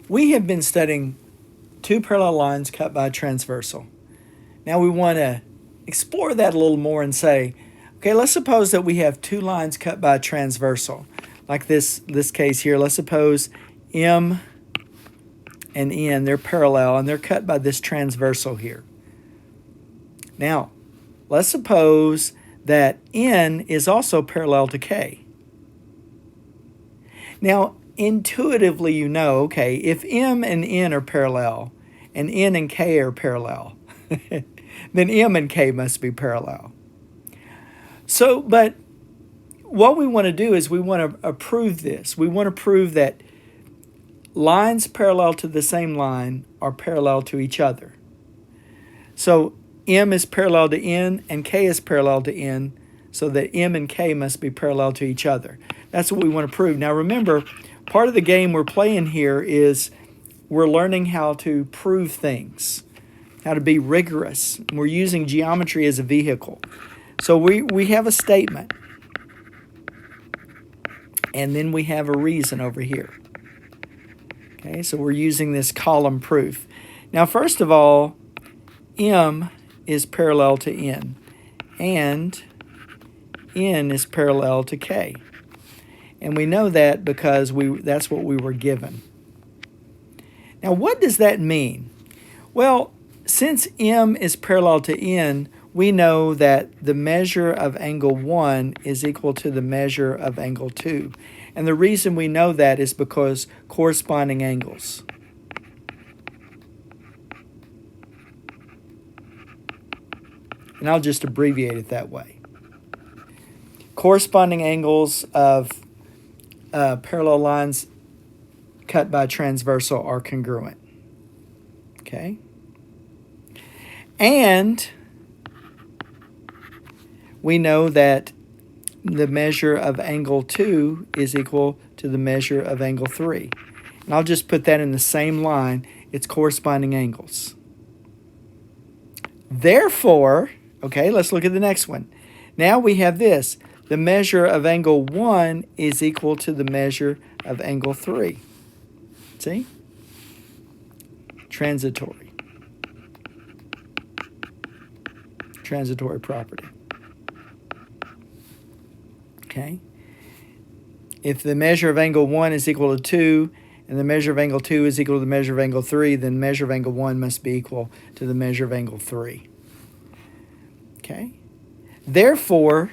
We have been studying two parallel lines cut by a transversal. Now we want to explore that a little more and say, okay, let's suppose that we have two lines cut by a transversal. Like this case here, let's suppose M and N, they're parallel and they're cut by this transversal here. Now, let's suppose that N is also parallel to K. Now, intuitively you know, okay, if M and N are parallel and N and K are parallel, then M and K must be parallel. So, but what we want to do is we want to prove this. We want to prove that lines parallel to the same line are parallel to each other. So M is parallel to N and K is parallel to N, so that M and K must be parallel to each other. That's what we want to prove. Now remember, part of the game we're playing here is we're learning how to prove things, how to be rigorous. We're using geometry as a vehicle. So we have a statement, and then we have a reason over here. Okay, so we're using this column proof. Now, first of all, M is parallel to N, and N is parallel to K. And we know that because that's what we were given. Now, what does that mean? Well, since M is parallel to N, we know that the measure of angle 1 is equal to the measure of angle 2. And the reason we know that is because corresponding angles. And I'll just abbreviate it that way. Corresponding angles of parallel lines cut by transversal are congruent. Okay? And we know that the measure of angle 2 is equal to the measure of angle 3. And I'll just put that in the same line. It's corresponding angles. Therefore, okay, let's look at the next one. Now we have this. The measure of angle 1 is equal to the measure of angle 3. See? Transitory. Transitory property. Okay? If the measure of angle 1 is equal to 2, and the measure of angle 2 is equal to the measure of angle 3, then the measure of angle 1 must be equal to the measure of angle 3. Okay? Therefore,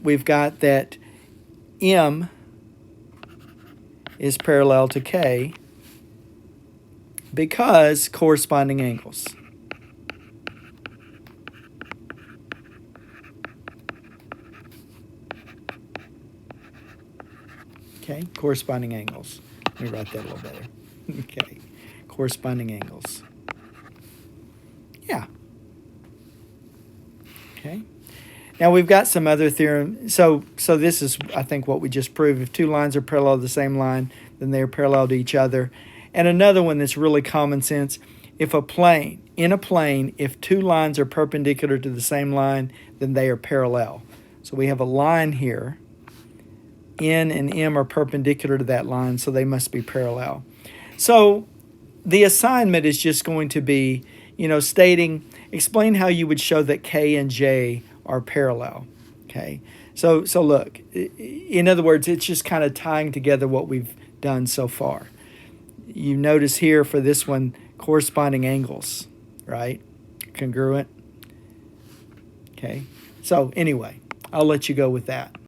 we've got that M is parallel to K because corresponding angles. Okay, corresponding angles. Let me write that a little better. Okay, corresponding angles. Yeah. Okay. Now we've got some other theorem. So this is, I think, what we just proved. If two lines are parallel to the same line, then they are parallel to each other. And another one that's really common sense. If in a plane, if two lines are perpendicular to the same line, then they are parallel. So we have a line here. N and M are perpendicular to that line, so they must be parallel. So the assignment is just going to be, explain how you would show that K and J are parallel. Okay, so look, in other words, it's just kind of tying together what we've done so far. You notice here for this one, corresponding angles, right? Congruent. Okay, so anyway, I'll let you go with that.